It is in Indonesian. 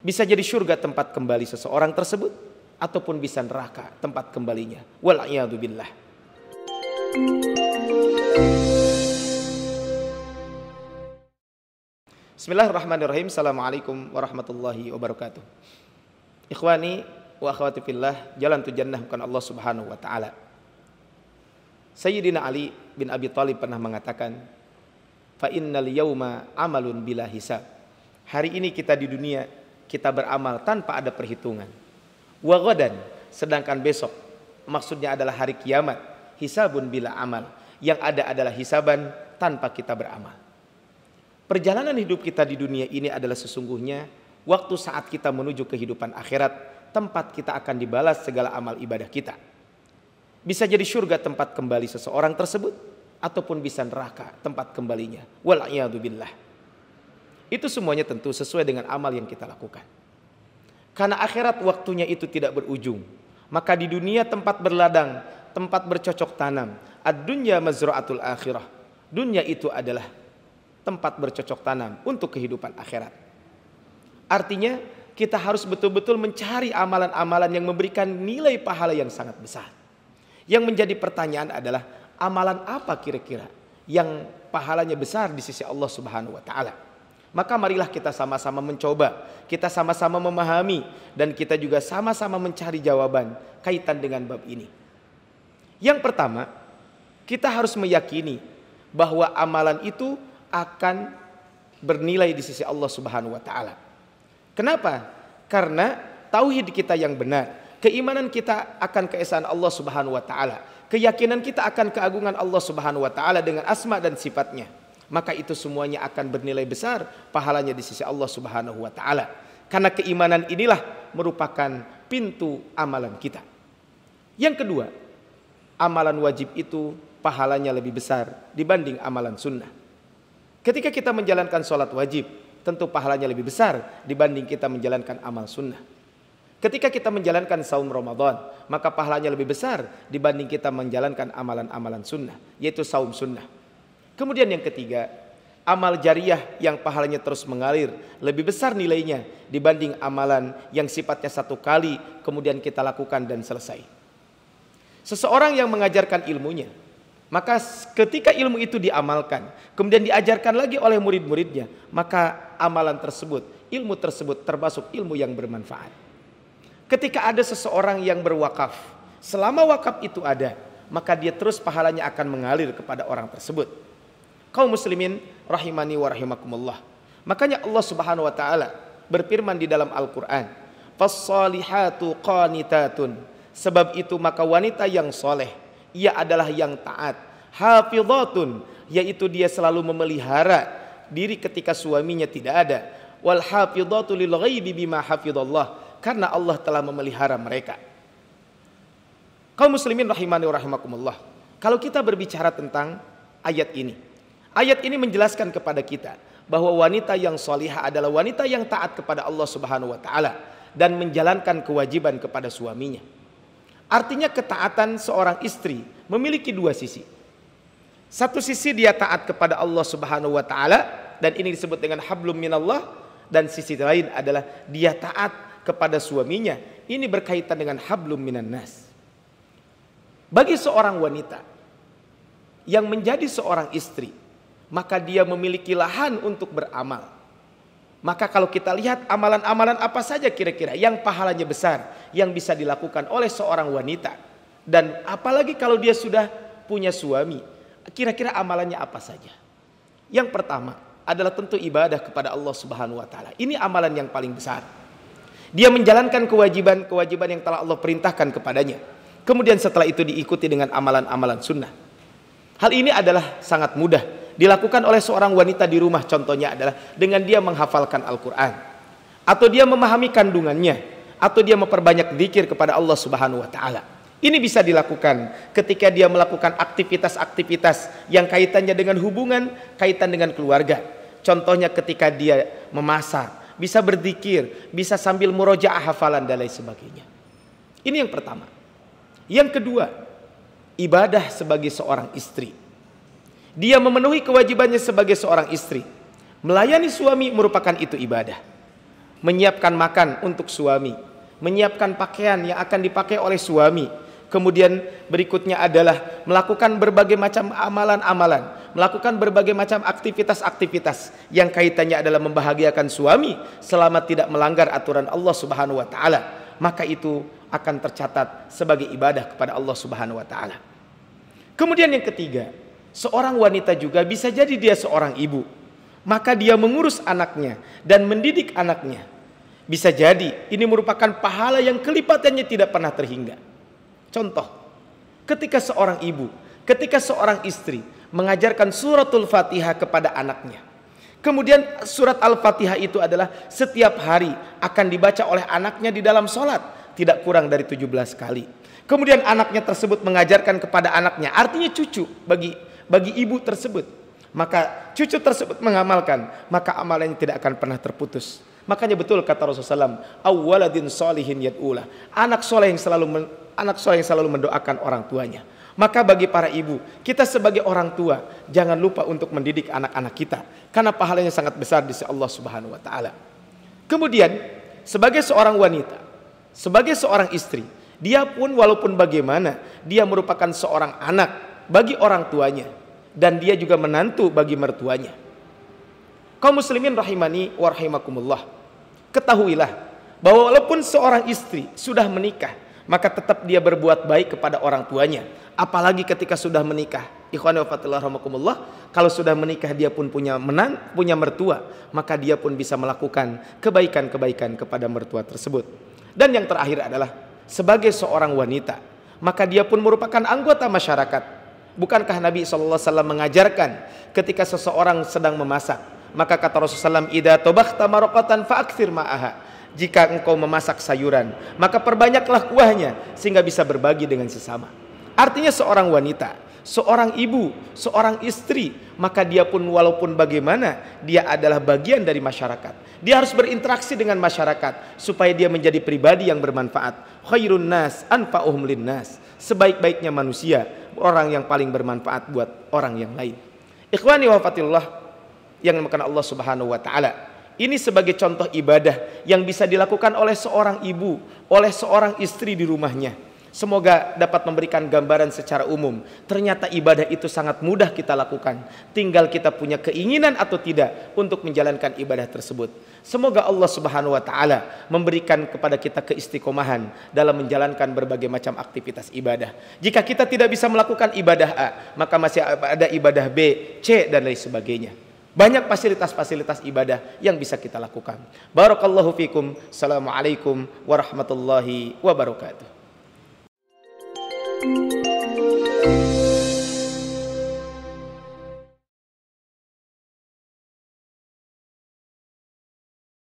Bisa jadi surga tempat kembali seseorang tersebut, ataupun bisa neraka tempat kembalinya. Wal'iyadzubillah. Bismillahirrahmanirrahim. Assalamualaikum warahmatullahi wabarakatuh. Ikhwani wa akhwati fillah, jalan tu jannah bukan Allah Subhanahu wa taala. Sayyidina Ali bin Abi Thalib pernah mengatakan, fa innal yauma amalun bila hisab. Hari ini kita di dunia, kita beramal tanpa ada perhitungan. Wa ghadan, sedangkan besok, maksudnya adalah hari kiamat, hisabun bila amal. Yang ada adalah hisaban tanpa kita beramal. Perjalanan hidup kita di dunia ini adalah sesungguhnya waktu saat kita menuju kehidupan akhirat, tempat kita akan dibalas segala amal ibadah kita. Bisa jadi surga tempat kembali seseorang tersebut, ataupun bisa neraka tempat kembalinya. Wal'iyadzubillah. Itu semuanya tentu sesuai dengan amal yang kita lakukan. Karena akhirat waktunya itu tidak berujung, maka di dunia tempat berladang, tempat bercocok tanam. Ad-dunya mazra'atul akhirah. Dunia itu adalah tempat bercocok tanam untuk kehidupan akhirat. Artinya kita harus betul-betul mencari amalan-amalan yang memberikan nilai pahala yang sangat besar. Yang menjadi pertanyaan adalah, amalan apa kira-kira yang pahalanya besar di sisi Allah Subhanahu wa taala? Maka marilah kita sama-sama mencoba, kita sama-sama memahami, dan kita juga sama-sama mencari jawaban kaitan dengan bab ini. Yang pertama, kita harus meyakini bahwa amalan itu akan bernilai di sisi Allah Subhanahu wa taala. Kenapa? Karena tauhid kita yang benar, keimanan kita akan keesaan Allah Subhanahu wa taala, keyakinan kita akan keagungan Allah Subhanahu wa taala dengan asma dan sifatnya, maka itu semuanya akan bernilai besar pahalanya di sisi Allah Subhanahu wa taala. Karena keimanan inilah merupakan pintu amalan kita. Yang kedua, amalan wajib itu pahalanya lebih besar dibanding amalan sunnah. Ketika kita menjalankan sholat wajib, tentu pahalanya lebih besar dibanding kita menjalankan amal sunnah. Ketika kita menjalankan saum Ramadan, maka pahalanya lebih besar dibanding kita menjalankan amalan-amalan sunnah, yaitu saum sunnah. Kemudian yang ketiga, amal jariah yang pahalanya terus mengalir lebih besar nilainya dibanding amalan yang sifatnya satu kali kemudian kita lakukan dan selesai. Seseorang yang mengajarkan ilmunya, maka ketika ilmu itu diamalkan, kemudian diajarkan lagi oleh murid-muridnya, maka amalan tersebut, ilmu tersebut termasuk ilmu yang bermanfaat. Ketika ada seseorang yang berwakaf, selama wakaf itu ada, maka dia terus pahalanya akan mengalir kepada orang tersebut. Kaum muslimin rahimani wa rahimakumullah. Makanya Allah Subhanahu wa taala berfirman di dalam Al-Qur'an, "Fas-salihatu qanitatun." Sebab itu maka wanita yang soleh, ia adalah yang taat. Hafidhatun, yaitu dia selalu memelihara diri ketika suaminya tidak ada. Wal hafidhatu lil ghaibi bima hafidhallah, karena Allah telah memelihara mereka. Kaum muslimin rahimani wa rahimakumullah. Kalau kita berbicara tentang ayat ini menjelaskan kepada kita bahwa wanita yang salihah adalah wanita yang taat kepada Allah Subhanahu wa taala dan menjalankan kewajiban kepada suaminya. Artinya ketaatan seorang istri memiliki dua sisi. Satu sisi dia taat kepada Allah Subhanahu wa taala, dan ini disebut dengan hablum minallah, dan sisi lain adalah dia taat kepada suaminya. Ini berkaitan dengan hablum minan nas. Bagi seorang wanita yang menjadi seorang istri, maka dia memiliki lahan untuk beramal. Maka kalau kita lihat amalan-amalan apa saja kira-kira yang pahalanya besar yang bisa dilakukan oleh seorang wanita, dan apalagi kalau dia sudah punya suami, kira-kira amalannya apa saja? Yang pertama adalah tentu ibadah kepada Allah Subhanahu wa taala. Ini amalan yang paling besar. Dia menjalankan kewajiban yang telah Allah perintahkan kepadanya. Kemudian setelah itu diikuti dengan amalan-amalan sunnah. Hal ini adalah sangat mudah dilakukan oleh seorang wanita di rumah, contohnya adalah dengan dia menghafalkan Al-Quran, atau dia memahami kandungannya, atau dia memperbanyak zikir kepada Allah Subhanahu wa taala. Ini bisa dilakukan ketika dia melakukan aktivitas-aktivitas yang kaitannya dengan hubungan, kaitan dengan keluarga. Contohnya ketika dia memasak, bisa berzikir, bisa sambil murojaah hafalan dan lain sebagainya. Ini yang pertama. Yang kedua, ibadah sebagai seorang istri. Dia memenuhi kewajibannya sebagai seorang istri. Melayani suami merupakan itu ibadah. menyiapkan makan untuk suami, menyiapkan pakaian yang akan dipakai oleh suami. Kemudian berikutnya adalah melakukan berbagai macam amalan-amalan, melakukan berbagai macam aktivitas-aktivitas yang kaitannya adalah membahagiakan suami selama tidak melanggar aturan Allah Subhanahu wa taala. Maka itu akan tercatat sebagai ibadah kepada Allah Subhanahu wa taala. Kemudian yang ketiga, seorang wanita juga bisa jadi dia seorang ibu, maka dia mengurus anaknya dan mendidik anaknya. Bisa jadi ini merupakan pahala yang kelipatannya tidak pernah terhingga. Contoh, ketika seorang ibu, ketika seorang istri mengajarkan suratul Fatihah kepada anaknya. Kemudian surat Al-Fatihah itu adalah setiap hari akan dibaca oleh anaknya di dalam sholat, tidak kurang dari 17 kali. Kemudian anaknya tersebut mengajarkan kepada anaknya, artinya cucu bagi ibu tersebut. Maka cucu tersebut mengamalkan, maka amalannya tidak akan pernah terputus. Makanya betul kata Rasulullah SAW, awwaladin solihin yad'ulah, anak soleh yang selalu mendoakan orang tuanya. Maka bagi para ibu, kita sebagai orang tua jangan lupa untuk mendidik anak-anak kita, karena pahalanya sangat besar di sisi Allah Subhanahu wa taala. Kemudian sebagai seorang wanita, sebagai seorang istri, dia pun walaupun bagaimana dia merupakan seorang anak bagi orang tuanya, dan dia juga menantu bagi mertuanya. Kaum muslimin rahimani wa rahimakumullah, ketahuilah bahwa walaupun seorang istri sudah menikah, maka tetap dia berbuat baik kepada orang tuanya. Apalagi ketika sudah menikah, ikhwan wa fatillah rahmakumullah, kalau sudah menikah dia pun punya mertua, maka dia pun bisa melakukan kebaikan-kebaikan kepada mertua tersebut. Dan yang terakhir adalah sebagai seorang wanita, maka dia pun merupakan anggota masyarakat. Bukankah Nabi SAW mengajarkan ketika seseorang sedang memasak, maka kata Rasulullah SAW, idza tabakhta maraqatan fa'aktsir ma'aha, jika engkau memasak sayuran, maka perbanyaklah kuahnya sehingga bisa berbagi dengan sesama. Artinya seorang wanita, seorang ibu, seorang istri, maka dia pun walaupun bagaimana dia adalah bagian dari masyarakat. Dia harus berinteraksi dengan masyarakat supaya dia menjadi pribadi yang bermanfaat. Khairun nas anfa'uhum linnas, sebaik-baiknya manusia orang yang paling bermanfaat buat orang yang lain. Ikhwani wa fatillah yang dimuliakan Allah Subhanahu wa taala. Ini sebagai contoh ibadah yang bisa dilakukan oleh seorang ibu, oleh seorang istri di rumahnya. Semoga dapat memberikan gambaran secara umum. Ternyata ibadah itu sangat mudah kita lakukan. Tinggal kita punya keinginan atau tidak untuk menjalankan ibadah tersebut. Semoga Allah Subhanahu wa taala memberikan kepada kita keistiqomahan dalam menjalankan berbagai macam aktivitas ibadah. Jika kita tidak bisa melakukan ibadah A, maka masih ada ibadah B, C dan lain sebagainya. Banyak fasilitas-fasilitas ibadah yang bisa kita lakukan. Barakallahu fikum. Assalamualaikum warahmatullahi wabarakatuh.